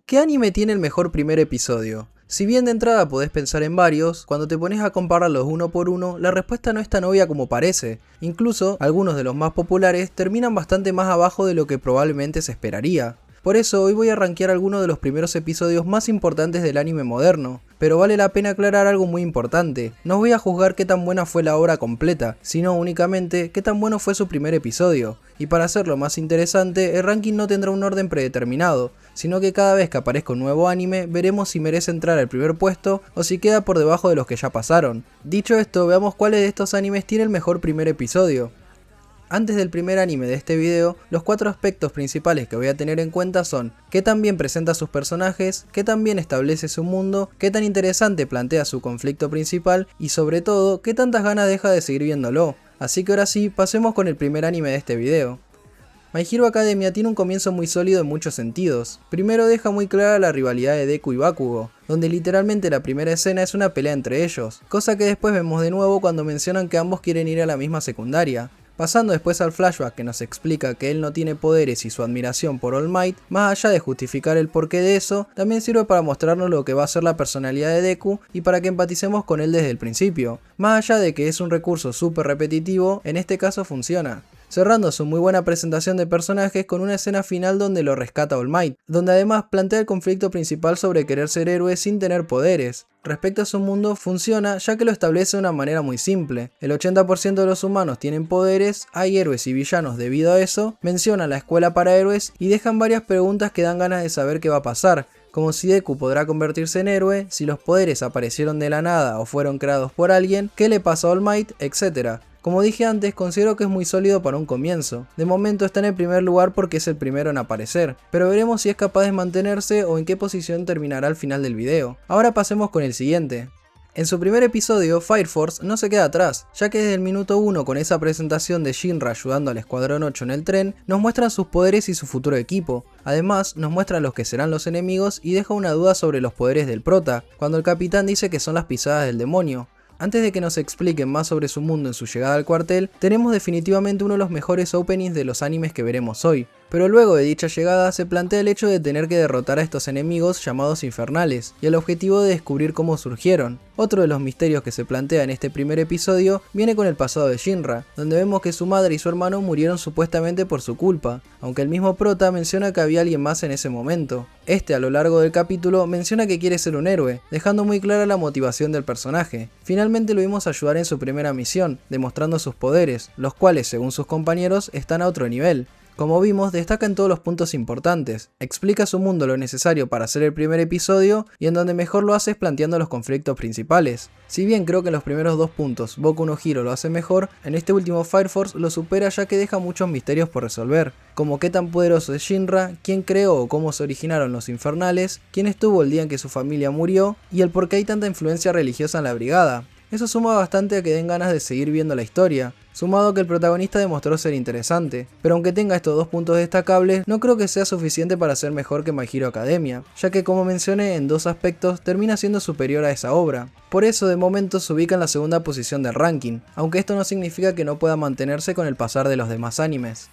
¿Qué anime tiene el mejor primer episodio? Si bien de entrada podés pensar en varios, cuando te pones a compararlos uno por uno, la respuesta no es tan obvia como parece. Incluso, algunos de los más populares terminan bastante más abajo de lo que probablemente se esperaría. Por eso hoy voy a rankear algunos de los primeros episodios más importantes del anime moderno. Pero vale la pena aclarar algo muy importante, no voy a juzgar qué tan buena fue la obra completa, sino únicamente qué tan bueno fue su primer episodio. Y para hacerlo más interesante, el ranking no tendrá un orden predeterminado, sino que cada vez que aparezca un nuevo anime, veremos si merece entrar al primer puesto o si queda por debajo de los que ya pasaron. Dicho esto, veamos cuáles de estos animes tiene el mejor primer episodio. Antes del primer anime de este video, los 4 aspectos principales que voy a tener en cuenta son qué tan bien presenta a sus personajes, qué tan bien establece su mundo, qué tan interesante plantea su conflicto principal y sobre todo, qué tantas ganas deja de seguir viéndolo. Así que ahora sí, pasemos con el primer anime de este video. My Hero Academia tiene un comienzo muy sólido en muchos sentidos. Primero deja muy clara la rivalidad de Deku y Bakugo, donde literalmente la primera escena es una pelea entre ellos, cosa que después vemos de nuevo cuando mencionan que ambos quieren ir a la misma secundaria. Pasando después al flashback que nos explica que él no tiene poderes y su admiración por All Might, más allá de justificar el porqué de eso, también sirve para mostrarnos lo que va a ser la personalidad de Deku y para que empaticemos con él desde el principio. Más allá de que es un recurso súper repetitivo, en este caso funciona. Cerrando su muy buena presentación de personajes con una escena final donde lo rescata All Might, donde además plantea el conflicto principal sobre querer ser héroe sin tener poderes. Respecto a su mundo, funciona ya que lo establece de una manera muy simple. El 80% de los humanos tienen poderes, hay héroes y villanos debido a eso, menciona la escuela para héroes y dejan varias preguntas que dan ganas de saber qué va a pasar, como si Deku podrá convertirse en héroe, si los poderes aparecieron de la nada o fueron creados por alguien, qué le pasa a All Might, etc. Como dije antes, considero que es muy sólido para un comienzo. De momento está en el primer lugar porque es el primero en aparecer, pero veremos si es capaz de mantenerse o en qué posición terminará al final del video. Ahora pasemos con el siguiente. En su primer episodio, Fire Force no se queda atrás, ya que desde el minuto 1 con esa presentación de Shinra ayudando al Escuadrón 8 en el tren, nos muestran sus poderes y su futuro equipo. Además, nos muestra los que serán los enemigos y deja una duda sobre los poderes del prota, cuando el capitán dice que son las pisadas del demonio. Antes de que nos expliquen más sobre su mundo en su llegada al cuartel, tenemos definitivamente uno de los mejores openings de los animes que veremos hoy. Pero luego de dicha llegada se plantea el hecho de tener que derrotar a estos enemigos llamados infernales, y el objetivo de descubrir cómo surgieron. Otro de los misterios que se plantea en este primer episodio viene con el pasado de Shinra, donde vemos que su madre y su hermano murieron supuestamente por su culpa, aunque el mismo prota menciona que había alguien más en ese momento. Este a lo largo del capítulo menciona que quiere ser un héroe, dejando muy clara la motivación del personaje. Finalmente lo vimos ayudar en su primera misión, demostrando sus poderes, los cuales según sus compañeros están a otro nivel. Como vimos, destaca en todos los puntos importantes, explica su mundo lo necesario para hacer el primer episodio y en donde mejor lo hace es planteando los conflictos principales. Si bien creo que en los primeros 2 puntos Boku no Hero lo hace mejor, en este último Fire Force lo supera ya que deja muchos misterios por resolver, como qué tan poderoso es Shinra, quién creó o cómo se originaron los infernales, quién estuvo el día en que su familia murió y el por qué hay tanta influencia religiosa en la brigada. Eso suma bastante a que den ganas de seguir viendo la historia, sumado a que el protagonista demostró ser interesante, pero aunque tenga estos 2 puntos destacables, no creo que sea suficiente para ser mejor que My Hero Academia, ya que como mencioné en 2 aspectos termina siendo superior a esa obra. Por eso de momento se ubica en la segunda posición del ranking, aunque esto no significa que no pueda mantenerse con el pasar de los demás animes.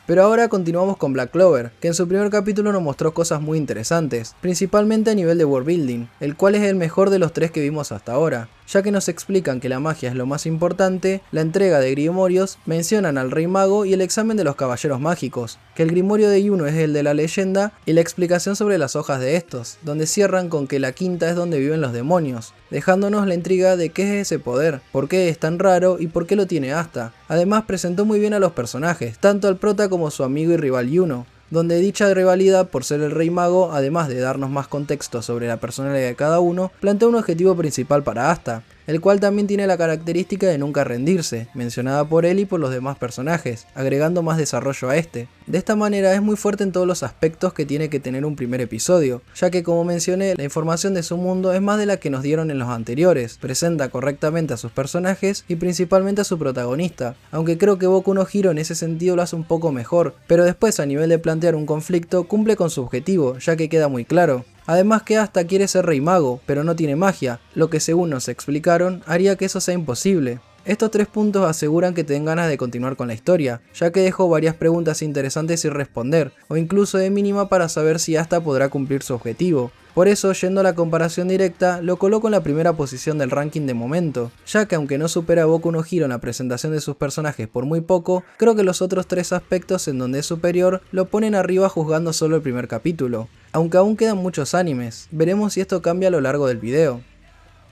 Pero ahora continuamos con Black Clover, que en su primer capítulo nos mostró cosas muy interesantes, principalmente a nivel de world building, el cual es el mejor de los 3 que vimos hasta ahora, ya que nos explican que la magia es lo más importante, la entrega de grimorios, mencionan al Rey Mago y el examen de los caballeros mágicos, que el grimorio de Yuno es el de la leyenda y la explicación sobre las hojas de estos, donde cierran con que la quinta es donde viven los demonios, dejándonos la intriga de qué es ese poder, por qué es tan raro y por qué lo tiene Asta. Además presentó muy bien a los personajes, tanto al prota como su amigo y rival Yuno, donde dicha rivalidad por ser el Rey Mago, además de darnos más contexto sobre la personalidad de cada uno, plantea un objetivo principal para Asta, el cual también tiene la característica de nunca rendirse, mencionada por él y por los demás personajes, agregando más desarrollo a este. De esta manera es muy fuerte en todos los aspectos que tiene que tener un primer episodio, ya que como mencioné, la información de su mundo es más de la que nos dieron en los anteriores, presenta correctamente a sus personajes y principalmente a su protagonista, aunque creo que Boku no Hero en ese sentido lo hace un poco mejor, pero después a nivel de plantear un conflicto cumple con su objetivo, ya que queda muy claro. Además que Asta quiere ser Rey Mago, pero no tiene magia, lo que según nos explicaron haría que eso sea imposible. Estos 3 puntos aseguran que te den ganas de continuar con la historia, ya que dejó varias preguntas interesantes sin responder, o incluso de mínima para saber si Asta podrá cumplir su objetivo. Por eso, yendo a la comparación directa, lo coloco en la primera posición del ranking de momento, ya que aunque no supera a Boku no Hero en la presentación de sus personajes por muy poco, creo que los otros 3 aspectos en donde es superior lo ponen arriba juzgando solo el primer capítulo. Aunque aún quedan muchos animes, veremos si esto cambia a lo largo del video.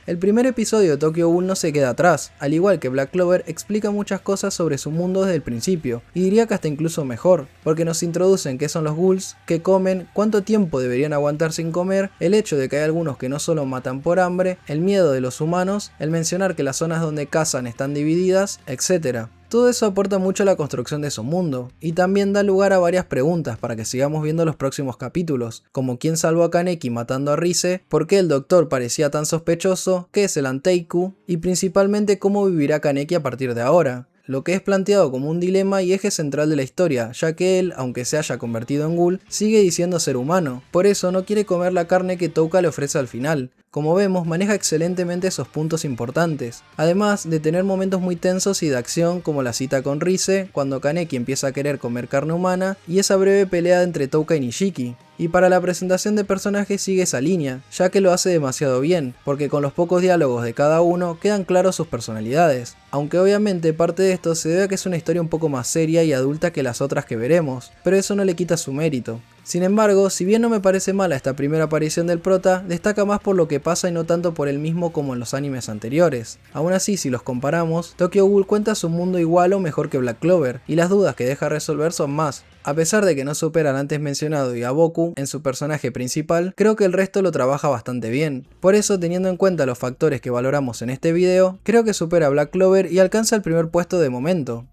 El primer episodio de Tokyo Ghoul no se queda atrás, al igual que Black Clover explica muchas cosas sobre su mundo desde el principio, y diría que hasta incluso mejor, porque nos introducen qué son los ghouls, qué comen, cuánto tiempo deberían aguantar sin comer, el hecho de que hay algunos que no solo matan por hambre, el miedo de los humanos, el mencionar que las zonas donde cazan están divididas, etc. Todo eso aporta mucho a la construcción de su mundo, y también da lugar a varias preguntas para que sigamos viendo los próximos capítulos, como quién salvó a Kaneki matando a Rise, por qué el doctor parecía tan sospechoso, qué es el Anteiku, y principalmente cómo vivirá Kaneki a partir de ahora, lo que es planteado como un dilema y eje central de la historia, ya que él, aunque se haya convertido en ghoul, sigue diciendo ser humano, por eso no quiere comer la carne que Touka le ofrece al final. Como vemos, maneja excelentemente esos puntos importantes, además de tener momentos muy tensos y de acción como la cita con Rise, cuando Kaneki empieza a querer comer carne humana, y esa breve pelea entre Touka y Nishiki. Y para la presentación de personajes sigue esa línea, ya que lo hace demasiado bien, porque con los pocos diálogos de cada uno quedan claros sus personalidades, aunque obviamente parte de esto se debe a que es una historia un poco más seria y adulta que las otras que veremos, pero eso no le quita su mérito. Sin embargo, si bien no me parece mala esta primera aparición del prota, destaca más por lo que pasa y no tanto por él mismo como en los animes anteriores. Aún así, si los comparamos, Tokyo Ghoul cuenta su mundo igual o mejor que Black Clover, y las dudas que deja resolver son más. A pesar de que no supera al antes mencionado y a Boku en su personaje principal, creo que el resto lo trabaja bastante bien. Por eso, teniendo en cuenta los factores que valoramos en este video, creo que supera a Black Clover y alcanza el primer puesto de momento.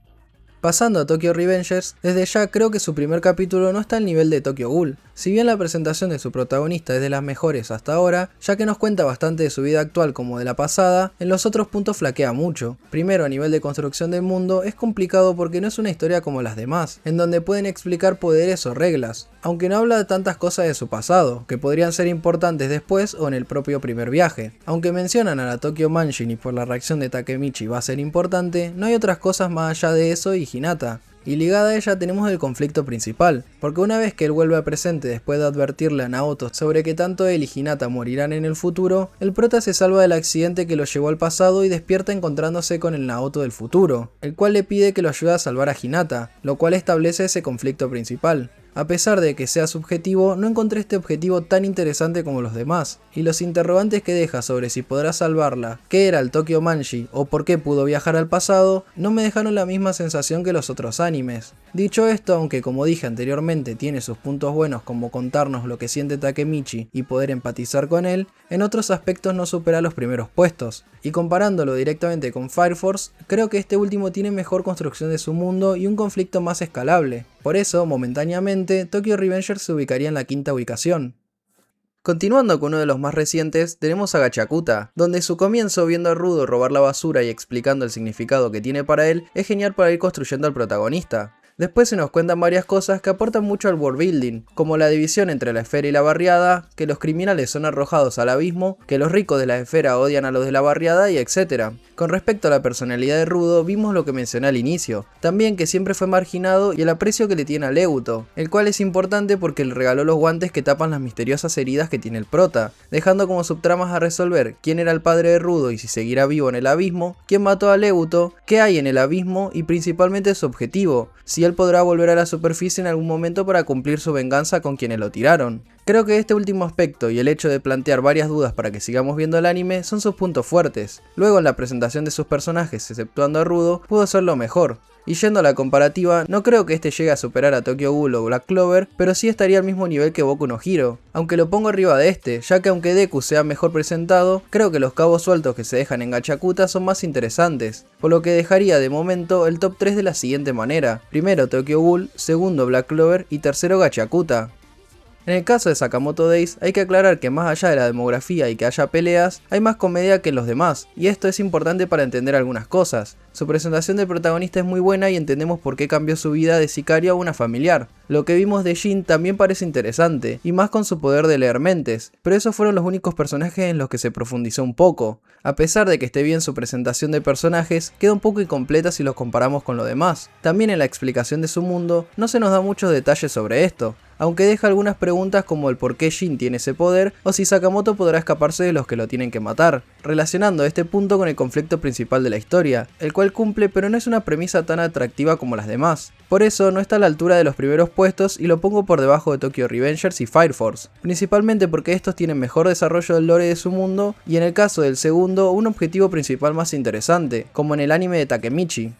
Pasando a Tokyo Revengers, desde ya creo que su primer capítulo no está al nivel de Tokyo Ghoul. Si bien la presentación de su protagonista es de las mejores hasta ahora, ya que nos cuenta bastante de su vida actual como de la pasada, en los otros puntos flaquea mucho. Primero, a nivel de construcción del mundo, es complicado porque no es una historia como las demás, en donde pueden explicar poderes o reglas, aunque no habla de tantas cosas de su pasado, que podrían ser importantes después o en el propio primer viaje. Aunque mencionan a la Tokyo Manshin y por la reacción de Takemichi va a ser importante, no hay otras cosas más allá de eso y Hinata. Y ligada a ella tenemos el conflicto principal, porque una vez que él vuelve al presente después de advertirle a Naoto sobre que tanto él y Hinata morirán en el futuro, el prota se salva del accidente que lo llevó al pasado y despierta encontrándose con el Naoto del futuro, el cual le pide que lo ayude a salvar a Hinata, lo cual establece ese conflicto principal. A pesar de que sea subjetivo, no encontré este objetivo tan interesante como los demás, y los interrogantes que deja sobre si podrá salvarla, qué era el Tokyo Manji o por qué pudo viajar al pasado, no me dejaron la misma sensación que los otros animes. Dicho esto, aunque como dije anteriormente tiene sus puntos buenos como contarnos lo que siente Takemichi y poder empatizar con él, en otros aspectos no supera los primeros puestos, y comparándolo directamente con Fire Force, creo que este último tiene mejor construcción de su mundo y un conflicto más escalable. Por eso, momentáneamente, Tokyo Revengers se ubicaría en la quinta ubicación. Continuando con uno de los más recientes, tenemos a Gachakuta, donde su comienzo viendo a Rudo robar la basura y explicando el significado que tiene para él es genial para ir construyendo al protagonista. Después se nos cuentan varias cosas que aportan mucho al world building, como la división entre la esfera y la barriada, que los criminales son arrojados al abismo, que los ricos de la esfera odian a los de la barriada y etc. Con respecto a la personalidad de Rudo, vimos lo que mencioné al inicio, también que siempre fue marginado y el aprecio que le tiene a Leuto, el cual es importante porque le regaló los guantes que tapan las misteriosas heridas que tiene el prota, dejando como subtramas a resolver quién era el padre de Rudo y si seguirá vivo en el abismo, quién mató a Leuto, qué hay en el abismo y principalmente su objetivo, si él podrá volver a la superficie en algún momento para cumplir su venganza con quienes lo tiraron. Creo que este último aspecto y el hecho de plantear varias dudas para que sigamos viendo el anime son sus puntos fuertes. Luego en la presentación de sus personajes, exceptuando a Rudo, pudo ser lo mejor. Y yendo a la comparativa, no creo que este llegue a superar a Tokyo Ghoul o Black Clover, pero sí estaría al mismo nivel que Boku no Hero, aunque lo pongo arriba de este, ya que aunque Deku sea mejor presentado, creo que los cabos sueltos que se dejan en Gachakuta son más interesantes, por lo que dejaría de momento el top 3 de la siguiente manera: primero Tokyo Ghoul, segundo Black Clover y tercero Gachakuta. En el caso de Sakamoto Days hay que aclarar que más allá de la demografía y que haya peleas, hay más comedia que en los demás, y esto es importante para entender algunas cosas. Su presentación del protagonista es muy buena y entendemos por qué cambió su vida de sicario a una familiar. Lo que vimos de Jin también parece interesante, y más con su poder de leer mentes, pero esos fueron los únicos personajes en los que se profundizó un poco. A pesar de que esté bien su presentación de personajes, queda un poco incompleta si los comparamos con lo demás. También en la explicación de su mundo no se nos da muchos detalles sobre esto, aunque deja algunas preguntas como el por qué Jin tiene ese poder o si Sakamoto podrá escaparse de los que lo tienen que matar, relacionando este punto con el conflicto principal de la historia, el cual cumple pero no es una premisa tan atractiva como las demás. Por eso no está a la altura de los primeros puestos y lo pongo por debajo de Tokyo Revengers y Fire Force, principalmente porque estos tienen mejor desarrollo del lore de su mundo y en el caso del segundo un objetivo principal más interesante, como en el anime de Takemichi.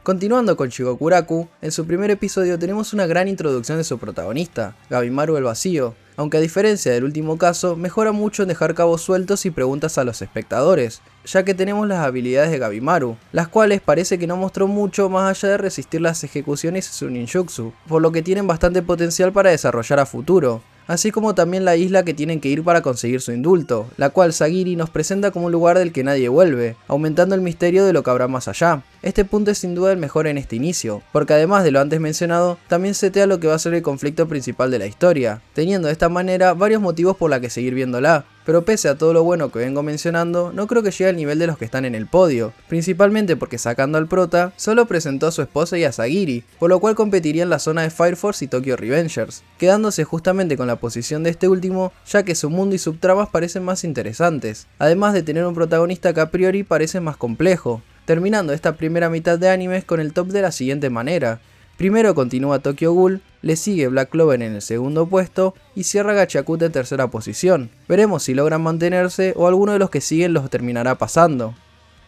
Continuando con Shigokuraku, en su primer episodio tenemos una gran introducción de su protagonista, Gabimaru el Vacío, aunque a diferencia del último caso, mejora mucho en dejar cabos sueltos y preguntas a los espectadores, ya que tenemos las habilidades de Gabimaru, las cuales parece que no mostró mucho más allá de resistir las ejecuciones y su ninjutsu, por lo que tienen bastante potencial para desarrollar a futuro. Así como también la isla que tienen que ir para conseguir su indulto, la cual Sagiri nos presenta como un lugar del que nadie vuelve, aumentando el misterio de lo que habrá más allá. Este punto es sin duda el mejor en este inicio, porque además de lo antes mencionado, también setea lo que va a ser el conflicto principal de la historia, teniendo de esta manera varios motivos por la que seguir viéndola. Pero pese a todo lo bueno que vengo mencionando, no creo que llegue al nivel de los que están en el podio, principalmente porque sacando al prota, solo presentó a su esposa y a Sagiri, por lo cual competiría en la zona de Fire Force y Tokyo Revengers, quedándose justamente con la posición de este último, ya que su mundo y subtramas parecen más interesantes, además de tener un protagonista que a priori parece más complejo, terminando esta primera mitad de animes con el top de la siguiente manera. Primero continúa Tokyo Ghoul, le sigue Black Clover en el segundo puesto y cierra Gachakuta en tercera posición. Veremos si logran mantenerse o alguno de los que siguen los terminará pasando.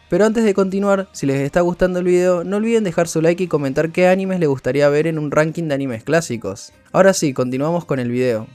Pero antes de continuar, si les está gustando el video, no olviden dejar su like y comentar qué animes les gustaría ver en un ranking de animes clásicos. Ahora sí, continuamos con el video.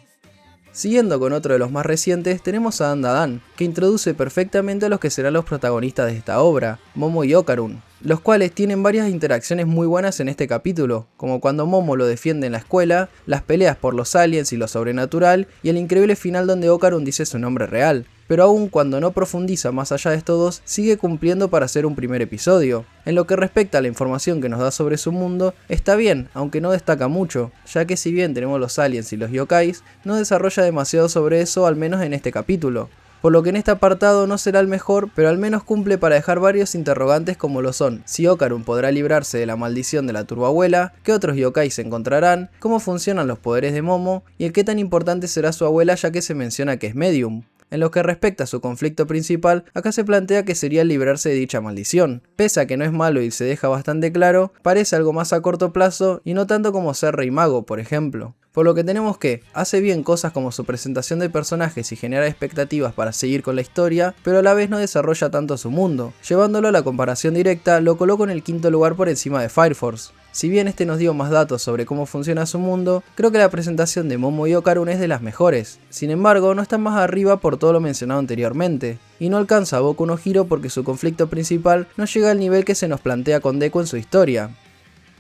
Siguiendo con otro de los más recientes, tenemos a Dandadan, que introduce perfectamente a los que serán los protagonistas de esta obra, Momo y Okarun, los cuales tienen varias interacciones muy buenas en este capítulo, como cuando Momo lo defiende en la escuela, las peleas por los aliens y lo sobrenatural, y el increíble final donde Okarun dice su nombre real. Pero aún cuando no profundiza más allá de estos dos, sigue cumpliendo para ser un primer episodio. En lo que respecta a la información que nos da sobre su mundo, está bien, aunque no destaca mucho, ya que si bien tenemos los aliens y los yokais, no desarrolla demasiado sobre eso, al menos en este capítulo. Por lo que en este apartado no será el mejor, pero al menos cumple para dejar varios interrogantes como lo son: si Okarun podrá librarse de la maldición de la turboabuela, qué otros yokai se encontrarán, cómo funcionan los poderes de Momo, y el qué tan importante será su abuela ya que se menciona que es medium. En lo que respecta a su conflicto principal, acá se plantea que sería librarse de dicha maldición. Pese a que no es malo y se deja bastante claro, parece algo más a corto plazo y no tanto como ser rey mago, por ejemplo. Por lo que tenemos que, hace bien cosas como su presentación de personajes y generar expectativas para seguir con la historia, pero a la vez no desarrolla tanto su mundo. Llevándolo a la comparación directa, lo coloco en el quinto lugar por encima de Fire Force. Si bien este nos dio más datos sobre cómo funciona su mundo, creo que la presentación de Momo y Okarun es de las mejores. Sin embargo, no está más arriba por todo lo mencionado anteriormente, y no alcanza a Boku no Hero porque su conflicto principal no llega al nivel que se nos plantea con Deku en su historia.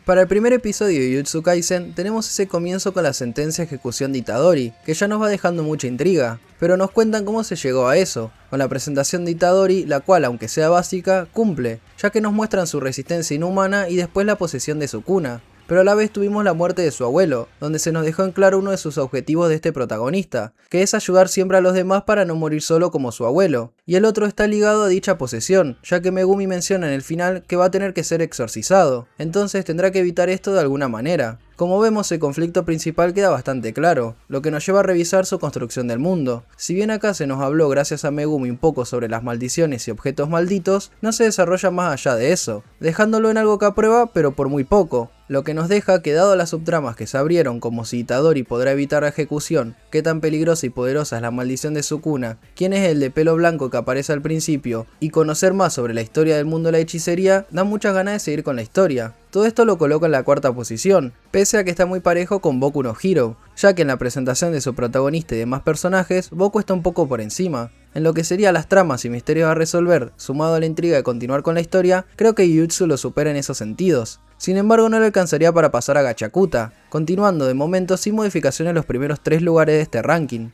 Para el primer episodio de Jujutsu Kaisen tenemos ese comienzo con la sentencia de ejecución de Itadori, que ya nos va dejando mucha intriga, pero nos cuentan cómo se llegó a eso, con la presentación de Itadori, la cual aunque sea básica, cumple, ya que nos muestran su resistencia inhumana y después la posesión de su cuna. Pero a la vez tuvimos la muerte de su abuelo, donde se nos dejó en claro uno de sus objetivos de este protagonista, que es ayudar siempre a los demás para no morir solo como su abuelo, y el otro está ligado a dicha posesión, ya que Megumi menciona en el final que va a tener que ser exorcizado, entonces tendrá que evitar esto de alguna manera. Como vemos, el conflicto principal queda bastante claro, lo que nos lleva a revisar su construcción del mundo. Si bien acá se nos habló gracias a Megumi un poco sobre las maldiciones y objetos malditos, no se desarrolla más allá de eso, dejándolo en algo que aprueba pero por muy poco. Lo que nos deja que dado las subtramas que se abrieron como si Itadori podrá evitar la ejecución, qué tan peligrosa y poderosa es la maldición de su cuna, quién es el de pelo blanco que aparece al principio, y conocer más sobre la historia del mundo de la hechicería, da muchas ganas de seguir con la historia. Todo esto lo coloca en la cuarta posición, pese a que está muy parejo con Boku no Hero, ya que en la presentación de su protagonista y demás personajes, Boku está un poco por encima. En lo que serían las tramas y misterios a resolver, sumado a la intriga de continuar con la historia, creo que Jujutsu lo supera en esos sentidos. Sin embargo, no le alcanzaría para pasar a Gachakuta, continuando de momento sin modificaciones los primeros 3 lugares de este ranking.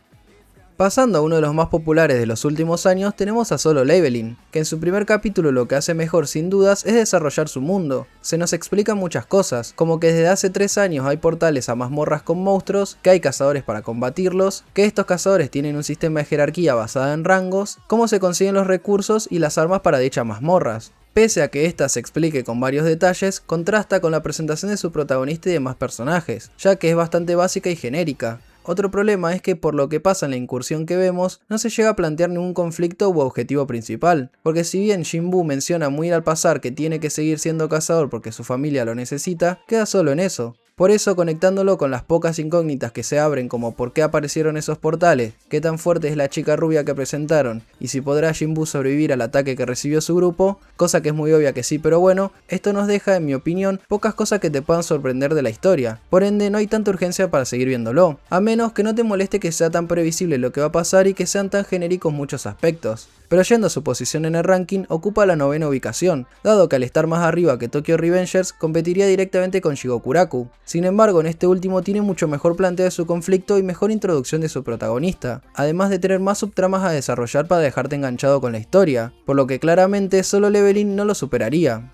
Pasando a uno de los más populares de los últimos años, tenemos a Solo Leveling, que en su primer capítulo lo que hace mejor sin dudas es desarrollar su mundo. Se nos explican muchas cosas, como que desde hace 3 años hay portales a mazmorras con monstruos, que hay cazadores para combatirlos, que estos cazadores tienen un sistema de jerarquía basada en rangos, cómo se consiguen los recursos y las armas para dichas mazmorras. Pese a que esta se explique con varios detalles, contrasta con la presentación de su protagonista y demás personajes, ya que es bastante básica y genérica. Otro problema es que por lo que pasa en la incursión que vemos, no se llega a plantear ningún conflicto u objetivo principal, porque si bien Jinbu menciona muy al pasar que tiene que seguir siendo cazador porque su familia lo necesita, queda solo en eso. Por eso, conectándolo con las pocas incógnitas que se abren como por qué aparecieron esos portales, qué tan fuerte es la chica rubia que presentaron, y si podrá Jinbu sobrevivir al ataque que recibió su grupo, cosa que es muy obvia que sí, pero bueno, esto nos deja, en mi opinión, pocas cosas que te puedan sorprender de la historia, por ende no hay tanta urgencia para seguir viéndolo, a menos que no te moleste que sea tan previsible lo que va a pasar y que sean tan genéricos muchos aspectos. Pero yendo a su posición en el ranking, ocupa la 9ª ubicación, dado que al estar más arriba que Tokyo Revengers, competiría directamente con Shigokuraku. Sin embargo, en este último tiene mucho mejor planteo de su conflicto y mejor introducción de su protagonista, además de tener más subtramas a desarrollar para dejarte enganchado con la historia, por lo que claramente Solo Leveling no lo superaría.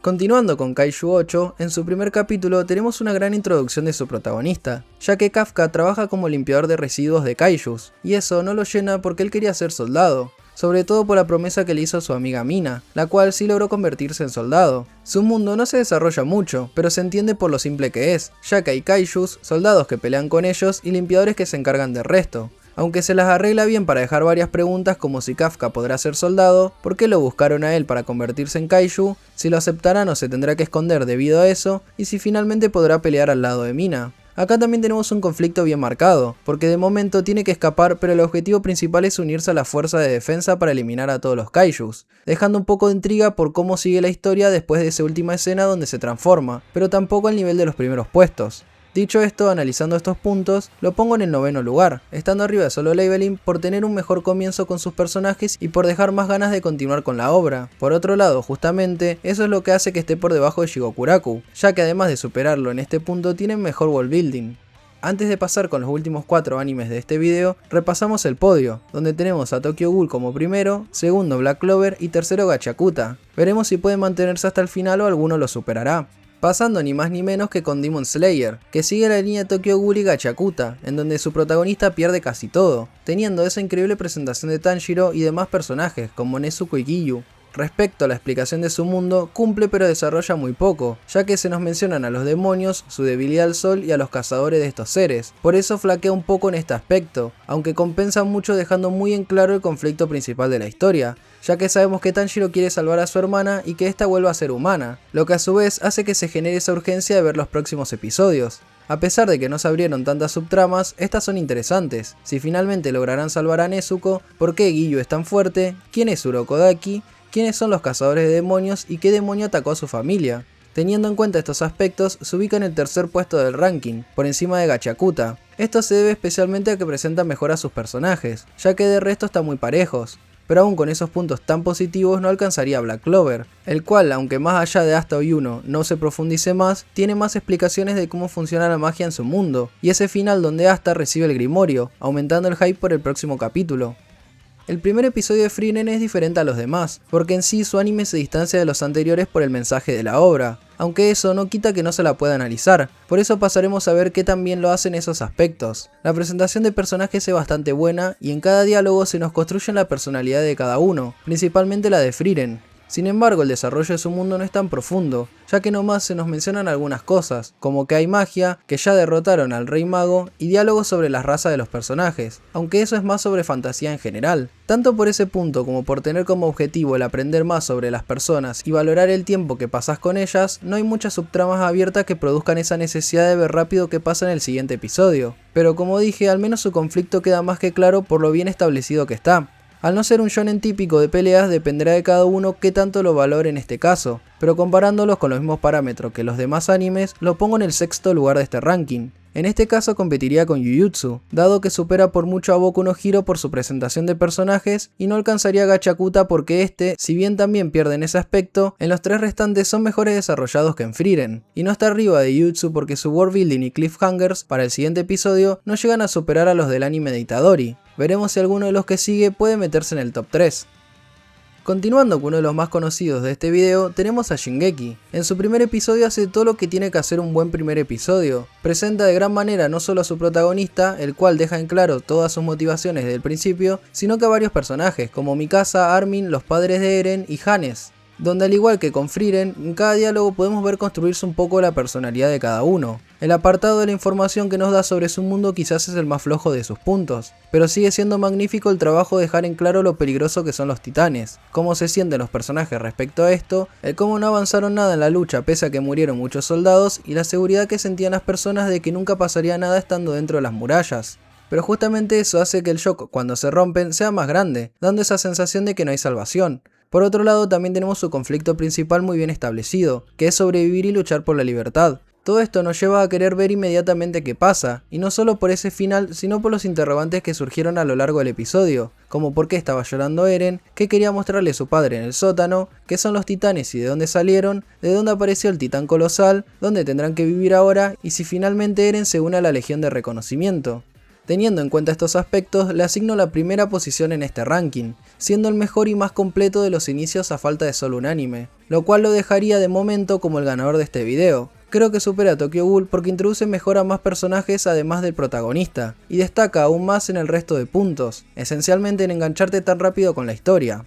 Continuando con Kaiju 8, en su primer capítulo tenemos una gran introducción de su protagonista, ya que Kafka trabaja como limpiador de residuos de kaijus, y eso no lo llena porque él quería ser soldado, sobre todo por la promesa que le hizo su amiga Mina, la cual sí logró convertirse en soldado. Su mundo no se desarrolla mucho, pero se entiende por lo simple que es, ya que hay kaijus, soldados que pelean con ellos y limpiadores que se encargan del resto. Aunque se las arregla bien para dejar varias preguntas como si Kafka podrá ser soldado, por qué lo buscaron a él para convertirse en kaiju, si lo aceptarán o se tendrá que esconder debido a eso, y si finalmente podrá pelear al lado de Mina. Acá también tenemos un conflicto bien marcado, porque de momento tiene que escapar, pero el objetivo principal es unirse a la fuerza de defensa para eliminar a todos los kaijus, dejando un poco de intriga por cómo sigue la historia después de esa última escena donde se transforma, pero tampoco al nivel de los primeros puestos. Dicho esto, analizando estos puntos, lo pongo en el 9º lugar, estando arriba de Solo Leveling por tener un mejor comienzo con sus personajes y por dejar más ganas de continuar con la obra. Por otro lado, justamente, eso es lo que hace que esté por debajo de Shigokuraku, ya que además de superarlo en este punto tienen mejor world building. Antes de pasar con los últimos 4 animes de este video, repasamos el podio, donde tenemos a Tokyo Ghoul como primero, segundo Black Clover y tercero Gachakuta. Veremos si pueden mantenerse hasta el final o alguno lo superará. Pasando ni más ni menos que con Demon Slayer, que sigue la línea de Tokyo Ghoul y Gachakuta, en donde su protagonista pierde casi todo, teniendo esa increíble presentación de Tanjiro y demás personajes como Nezuko y Giyu. Respecto a la explicación de su mundo, cumple pero desarrolla muy poco, ya que se nos mencionan a los demonios, su debilidad al sol y a los cazadores de estos seres, por eso flaquea un poco en este aspecto, aunque compensa mucho dejando muy en claro el conflicto principal de la historia, ya que sabemos que Tanjiro quiere salvar a su hermana y que ésta vuelva a ser humana, lo que a su vez hace que se genere esa urgencia de ver los próximos episodios. A pesar de que no se abrieron tantas subtramas, estas son interesantes. Si finalmente lograrán salvar a Nezuko, ¿por qué Giyu es tan fuerte? ¿Quién es Urokodaki? ¿Quiénes son los cazadores de demonios y qué demonio atacó a su familia? Teniendo en cuenta estos aspectos, se ubica en el tercer puesto del ranking, por encima de Gachakuta. Esto se debe especialmente a que presenta mejor a sus personajes, ya que de resto están muy parejos. Pero aún con esos puntos tan positivos no alcanzaría a Black Clover, el cual, aunque más allá de Asta y Uno no se profundice más, tiene más explicaciones de cómo funciona la magia en su mundo, y ese final donde Asta recibe el Grimorio, aumentando el hype por el próximo capítulo. El primer episodio de Frieren es diferente a los demás, porque en sí su anime se distancia de los anteriores por el mensaje de la obra, aunque eso no quita que no se la pueda analizar, por eso pasaremos a ver qué tan bien lo hacen esos aspectos. La presentación de personajes es bastante buena y en cada diálogo se nos construye la personalidad de cada uno, principalmente la de Frieren. Sin embargo, el desarrollo de su mundo no es tan profundo, ya que nomás se nos mencionan algunas cosas, como que hay magia, que ya derrotaron al Rey Mago y diálogos sobre las razas de los personajes, aunque eso es más sobre fantasía en general. Tanto por ese punto como por tener como objetivo el aprender más sobre las personas y valorar el tiempo que pasas con ellas, no hay muchas subtramas abiertas que produzcan esa necesidad de ver rápido qué pasa en el siguiente episodio. Pero como dije, al menos su conflicto queda más que claro por lo bien establecido que está. Al no ser un shonen típico de peleas, dependerá de cada uno qué tanto lo valore en este caso, pero comparándolos con los mismos parámetros que los demás animes, lo pongo en el sexto lugar de este ranking. En este caso competiría con Jujutsu, dado que supera por mucho a Boku no Hero por su presentación de personajes y no alcanzaría a Gachakuta porque este, si bien también pierde en ese aspecto, en los tres restantes son mejores desarrollados que en Frieren. Y no está arriba de Jujutsu porque su worldbuilding y cliffhangers para el siguiente episodio no llegan a superar a los del anime de Itadori. Veremos si alguno de los que sigue puede meterse en el top 3. Continuando con uno de los más conocidos de este video, tenemos a Shingeki. En su primer episodio hace todo lo que tiene que hacer un buen primer episodio. Presenta de gran manera no solo a su protagonista, el cual deja en claro todas sus motivaciones desde el principio, sino que a varios personajes, como Mikasa, Armin, los padres de Eren y Hannes, donde al igual que con Frieren, en cada diálogo podemos ver construirse un poco la personalidad de cada uno. El apartado de la información que nos da sobre su mundo quizás es el más flojo de sus puntos, pero sigue siendo magnífico el trabajo de dejar en claro lo peligroso que son los titanes, cómo se sienten los personajes respecto a esto, el cómo no avanzaron nada en la lucha pese a que murieron muchos soldados y la seguridad que sentían las personas de que nunca pasaría nada estando dentro de las murallas. Pero justamente eso hace que el shock cuando se rompen sea más grande, dando esa sensación de que no hay salvación. Por otro lado también tenemos su conflicto principal muy bien establecido, que es sobrevivir y luchar por la libertad. Todo esto nos lleva a querer ver inmediatamente qué pasa, y no solo por ese final, sino por los interrogantes que surgieron a lo largo del episodio, como por qué estaba llorando Eren, qué quería mostrarle su padre en el sótano, qué son los titanes y de dónde salieron, de dónde apareció el titán colosal, dónde tendrán que vivir ahora, y si finalmente Eren se une a la Legión de Reconocimiento. Teniendo en cuenta estos aspectos, le asigno la primera posición en este ranking, siendo el mejor y más completo de los inicios a falta de solo un anime, lo cual lo dejaría de momento como el ganador de este video. Creo que supera a Tokyo Ghoul porque introduce mejor a más personajes además del protagonista, y destaca aún más en el resto de puntos, esencialmente en engancharte tan rápido con la historia.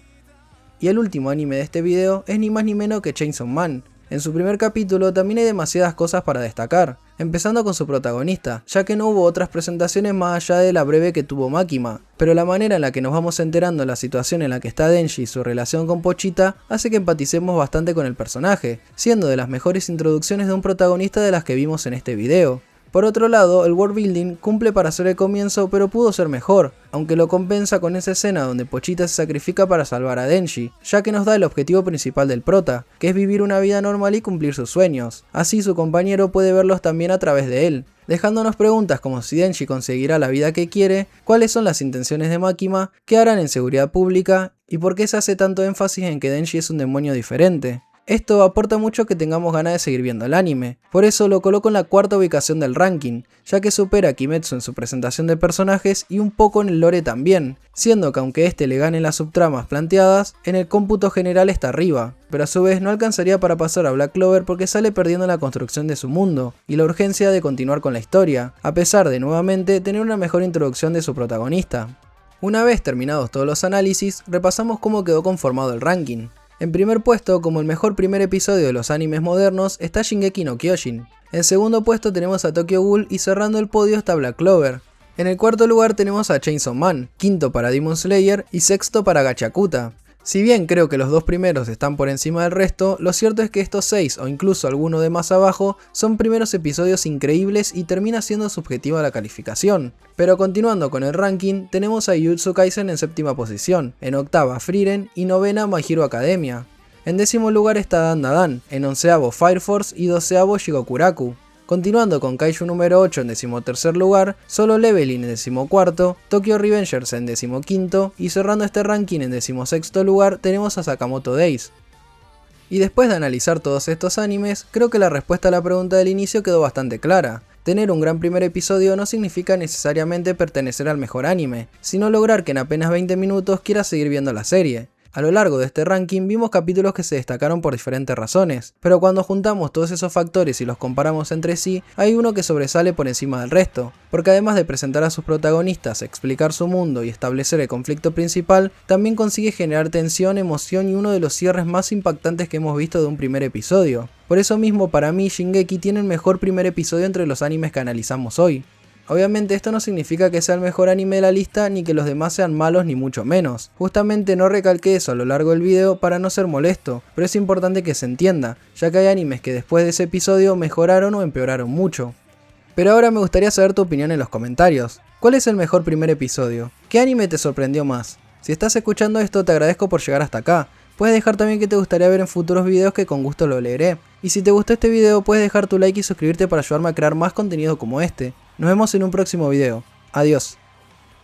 Y el último anime de este video es ni más ni menos que Chainsaw Man. En su primer capítulo también hay demasiadas cosas para destacar, empezando con su protagonista, ya que no hubo otras presentaciones más allá de la breve que tuvo Makima, pero la manera en la que nos vamos enterando de la situación en la que está Denji y su relación con Pochita hace que empaticemos bastante con el personaje, siendo de las mejores introducciones de un protagonista de las que vimos en este video. Por otro lado, el worldbuilding cumple para ser el comienzo, pero pudo ser mejor, aunque lo compensa con esa escena donde Pochita se sacrifica para salvar a Denji, ya que nos da el objetivo principal del prota, que es vivir una vida normal y cumplir sus sueños. Así su compañero puede verlos también a través de él, dejándonos preguntas como si Denji conseguirá la vida que quiere, cuáles son las intenciones de Makima, qué harán en seguridad pública, y por qué se hace tanto énfasis en que Denji es un demonio diferente. Esto aporta mucho que tengamos ganas de seguir viendo el anime, por eso lo coloco en la cuarta ubicación del ranking, ya que supera a Kimetsu en su presentación de personajes y un poco en el lore también, siendo que aunque este le gane las subtramas planteadas, en el cómputo general está arriba, pero a su vez no alcanzaría para pasar a Black Clover porque sale perdiendo la construcción de su mundo, y la urgencia de continuar con la historia, a pesar de nuevamente tener una mejor introducción de su protagonista. Una vez terminados todos los análisis, repasamos cómo quedó conformado el ranking. En primer puesto, como el mejor primer episodio de los animes modernos, está Shingeki no Kyojin. En segundo puesto tenemos a Tokyo Ghoul y cerrando el podio está Black Clover. En el cuarto lugar tenemos a Chainsaw Man, quinto para Demon Slayer y sexto para Gachakuta. Si bien creo que los dos primeros están por encima del resto, lo cierto es que estos 6 o incluso alguno de más abajo son primeros episodios increíbles y termina siendo subjetiva la calificación. Pero continuando con el ranking, tenemos a Jujutsu Kaisen en séptima posición, en octava Frieren y novena My Hero Academia. En décimo lugar está Dan Da Dan, en onceavo Fire Force y doceavo Shigokuraku. Continuando con Kaiju número 8 en 13º lugar, Solo Leveling en 14º, Tokyo Revengers en 15º y cerrando este ranking en 16º lugar tenemos a Sakamoto Days. Y después de analizar todos estos animes, creo que la respuesta a la pregunta del inicio quedó bastante clara. Tener un gran primer episodio no significa necesariamente pertenecer al mejor anime, sino lograr que en apenas 20 minutos quieras seguir viendo la serie. A lo largo de este ranking vimos capítulos que se destacaron por diferentes razones, pero cuando juntamos todos esos factores y los comparamos entre sí, hay uno que sobresale por encima del resto, porque además de presentar a sus protagonistas, explicar su mundo y establecer el conflicto principal, también consigue generar tensión, emoción y uno de los cierres más impactantes que hemos visto de un primer episodio. Por eso mismo para mí Shingeki tiene el mejor primer episodio entre los animes que analizamos hoy. Obviamente esto no significa que sea el mejor anime de la lista ni que los demás sean malos ni mucho menos. Justamente no recalqué eso a lo largo del video para no ser molesto, pero es importante que se entienda, ya que hay animes que después de ese episodio mejoraron o empeoraron mucho. Pero ahora me gustaría saber tu opinión en los comentarios. ¿Cuál es el mejor primer episodio? ¿Qué anime te sorprendió más? Si estás escuchando esto te agradezco por llegar hasta acá. Puedes dejar también qué te gustaría ver en futuros videos que con gusto lo leeré. Y si te gustó este video puedes dejar tu like y suscribirte para ayudarme a crear más contenido como este. Nos vemos en un próximo video. Adiós.